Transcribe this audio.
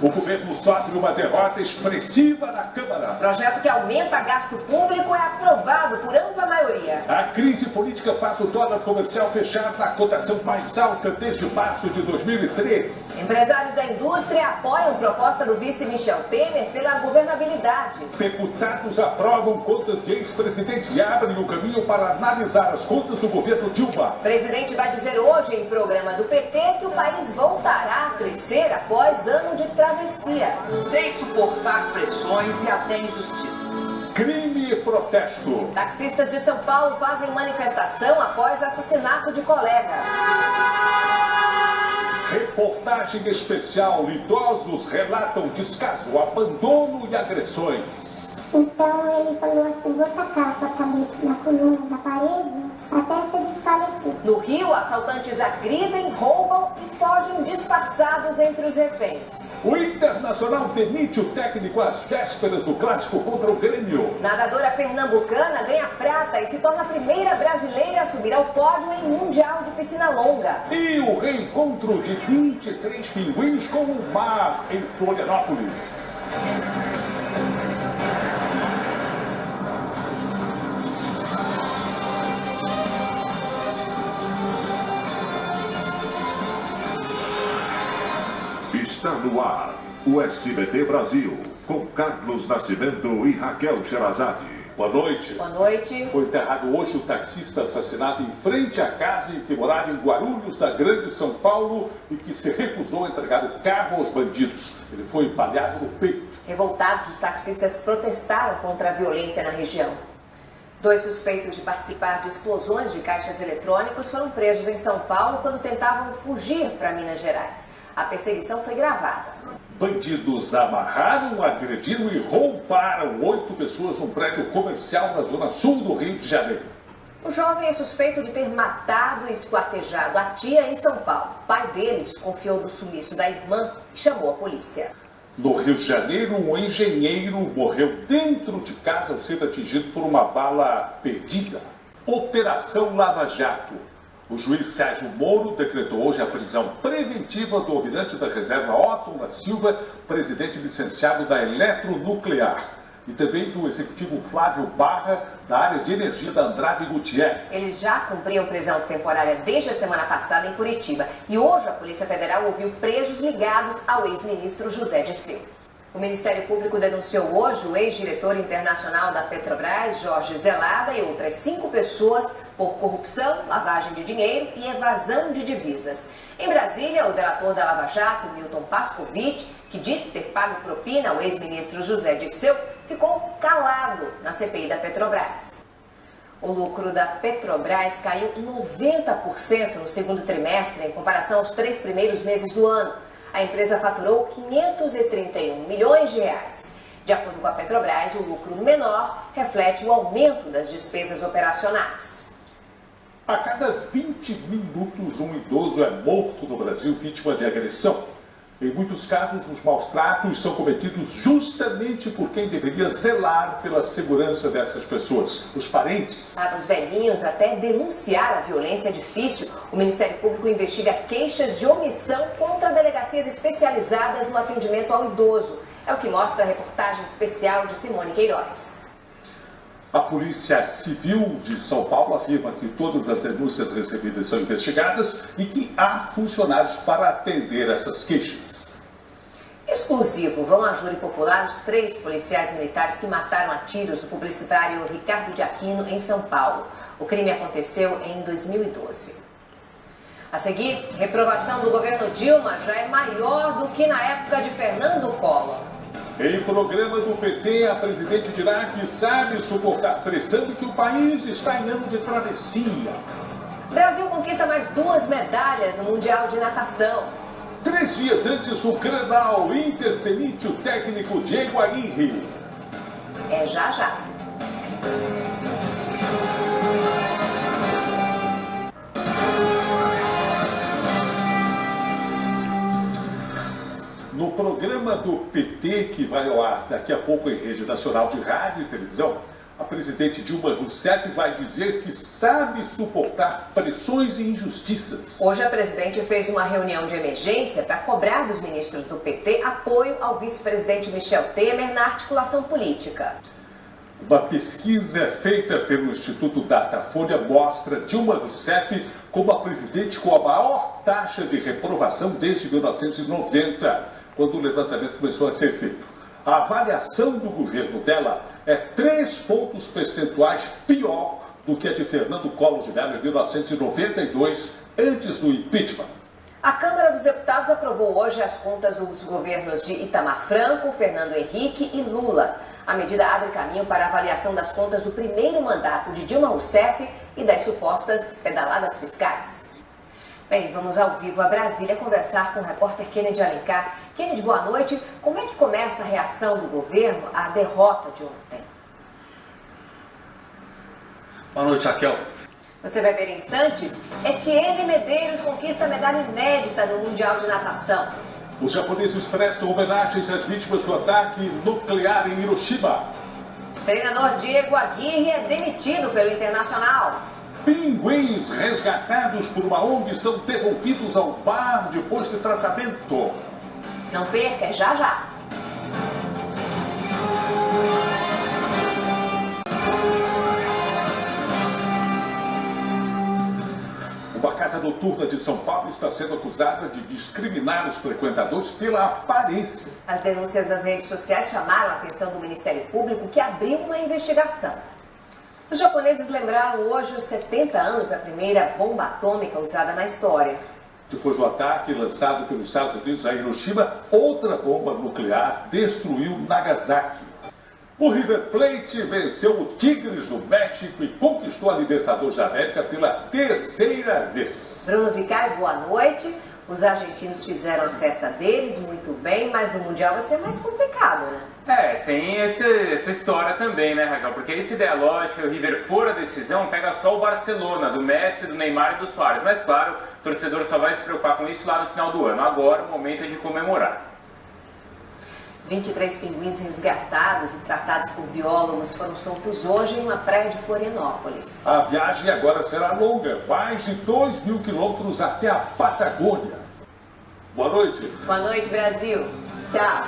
O governo sofre uma derrota expressiva na Câmara. Projeto que aumenta gasto público é aprovado por ampla maioria. A crise política faz o dólar comercial fechar na cotação mais alta desde março de 2003. Empresários da indústria apoiam proposta do vice Michel Temer pela governabilidade. Deputados aprovam contas de ex-presidentes e abrem o caminho para analisar as contas do governo Dilma. O presidente vai dizer hoje em programa do PT que o país voltará a crescer após ano de travessia. Sem suportar pressões e até injustiças. Crime e protesto. Taxistas de São Paulo fazem manifestação após assassinato de colega. Reportagem especial. Idosos relatam descaso, abandono e agressões. Então ele falou assim, vou tacar sua cabeça na coluna da parede até você desfalecer. No Rio, assaltantes agridem, roubam e fogem disfarçados entre os reféns. O Internacional demite o técnico às vésperas do clássico contra o Grêmio. Nadadora pernambucana ganha prata e se torna a primeira brasileira a subir ao pódio em Mundial de Piscina Longa. E o reencontro de 23 pinguins com o mar em Florianópolis. Está no ar o SBT Brasil, com Carlos Nascimento e Raquel Sherazade. Boa noite. Boa noite. Foi enterrado hoje o taxista assassinado em frente à casa em que morava em Guarulhos, da Grande São Paulo, e que se recusou a entregar o carro aos bandidos. Ele foi empalhado no peito. Revoltados, os taxistas protestaram contra a violência na região. 2 suspeitos de participar de explosões de caixas eletrônicos foram presos em São Paulo quando tentavam fugir para Minas Gerais. A perseguição foi gravada. Bandidos amarraram, agrediram e roubaram 8 pessoas num prédio comercial na zona sul do Rio de Janeiro. O jovem é suspeito de ter matado e esquartejado a tia em São Paulo. O pai dele desconfiou do sumiço da irmã e chamou a polícia. No Rio de Janeiro, um engenheiro morreu dentro de casa ao ser atingido por uma bala perdida. Operação Lava Jato. O juiz Sérgio Moro decretou hoje a prisão preventiva do almirante da reserva Otton da Silva, presidente licenciado da Eletronuclear, e também do executivo Flávio Barra, da área de energia da Andrade Gutierrez. Eles já cumpriam prisão temporária desde a semana passada em Curitiba. E hoje a Polícia Federal ouviu presos ligados ao ex-ministro José Dirceu. O Ministério Público denunciou hoje o ex-diretor internacional da Petrobras, Jorge Zelada, e outras 5 pessoas por corrupção, lavagem de dinheiro e evasão de divisas. Em Brasília, o delator da Lava Jato, Milton Pascovitch, que disse ter pago propina ao ex-ministro José Dirceu, ficou calado na CPI da Petrobras. O lucro da Petrobras caiu 90% no segundo trimestre em comparação aos 3 primeiros meses do ano. A empresa faturou 531 milhões de reais. De acordo com a Petrobras, o lucro menor reflete o aumento das despesas operacionais. A cada 20 minutos, um idoso é morto no Brasil vítima de agressão. Em muitos casos, os maus tratos são cometidos justamente por quem deveria zelar pela segurança dessas pessoas, os parentes. Para os velhinhos, até denunciar a violência é difícil. O Ministério Público investiga queixas de omissão contra delegacias especializadas no atendimento ao idoso. É o que mostra a reportagem especial de Simone Queiroz. A Polícia Civil de São Paulo afirma que todas as denúncias recebidas são investigadas e que há funcionários para atender essas queixas. Exclusivo, vão à júri popular os 3 policiais militares que mataram a tiros o publicitário Ricardo de Aquino em São Paulo. O crime aconteceu em 2012. A seguir, reprovação do governo Dilma já é maior do que na época de Fernando Collor. Em programa do PT, a presidente dirá que sabe suportar pressão e que o país está em ano de travessia. Brasil conquista mais 2 medalhas no Mundial de Natação. 3 dias antes do Grenal, Inter demite o técnico Diego Aguirre. É já. No programa do PT, que vai ao ar daqui a pouco em rede nacional de rádio e televisão, A presidente Dilma Rousseff vai dizer que sabe suportar pressões e injustiças. Hoje a presidente fez uma reunião de emergência para cobrar dos ministros do PT apoio ao vice-presidente Michel Temer na articulação política. Uma pesquisa feita pelo Instituto Datafolha mostra Dilma Rousseff como a presidente com a maior taxa de reprovação desde 1990, quando o levantamento começou a ser feito. A avaliação do governo dela é 3 pontos percentuais pior do que a de Fernando Collor de Mello em 1992, antes do impeachment. A Câmara dos Deputados aprovou hoje as contas dos governos de Itamar Franco, Fernando Henrique e Lula. A medida abre caminho para a avaliação das contas do primeiro mandato de Dilma Rousseff e das supostas pedaladas fiscais. Bem, vamos ao vivo a Brasília conversar com o repórter Kennedy Alencar. Kennedy, boa noite. Como é que começa a reação do governo à derrota de ontem? Boa noite, Raquel. Você vai ver em instantes, Etienne Medeiros conquista medalha inédita no Mundial de Natação. Os japoneses prestam homenagens às vítimas do ataque nuclear em Hiroshima. Treinador Diego Aguirre é demitido pelo Internacional. Pinguins resgatados por uma ONG são devolvidos ao mar depois de tratamento. Não perca, é já já. Uma casa noturna de São Paulo está sendo acusada de discriminar os frequentadores pela aparência. As denúncias das redes sociais chamaram a atenção do Ministério Público, que abriu uma investigação. Os japoneses lembraram hoje os 70 anos da primeira bomba atômica usada na história. Depois do ataque lançado pelos Estados Unidos a Hiroshima, outra bomba nuclear destruiu Nagasaki. O River Plate venceu o Tigres do México e conquistou a Libertadores da América pela 3ª vez. Bruno Vicari, boa noite. Os argentinos fizeram a festa deles muito bem, mas no Mundial vai ser mais complicado, né? Tem essa história também, né, Raquel? Porque aí se der a lógica, o River for a decisão, pega só o Barcelona, do Messi, do Neymar e do Suárez. Mas claro, o torcedor só vai se preocupar com isso lá no final do ano. Agora o momento é de comemorar. 23 pinguins resgatados e tratados por biólogos foram soltos hoje em uma praia de Florianópolis. A viagem agora será longa, mais de 2.000 quilômetros até a Patagônia. Boa noite. Boa noite, Brasil. Tchau.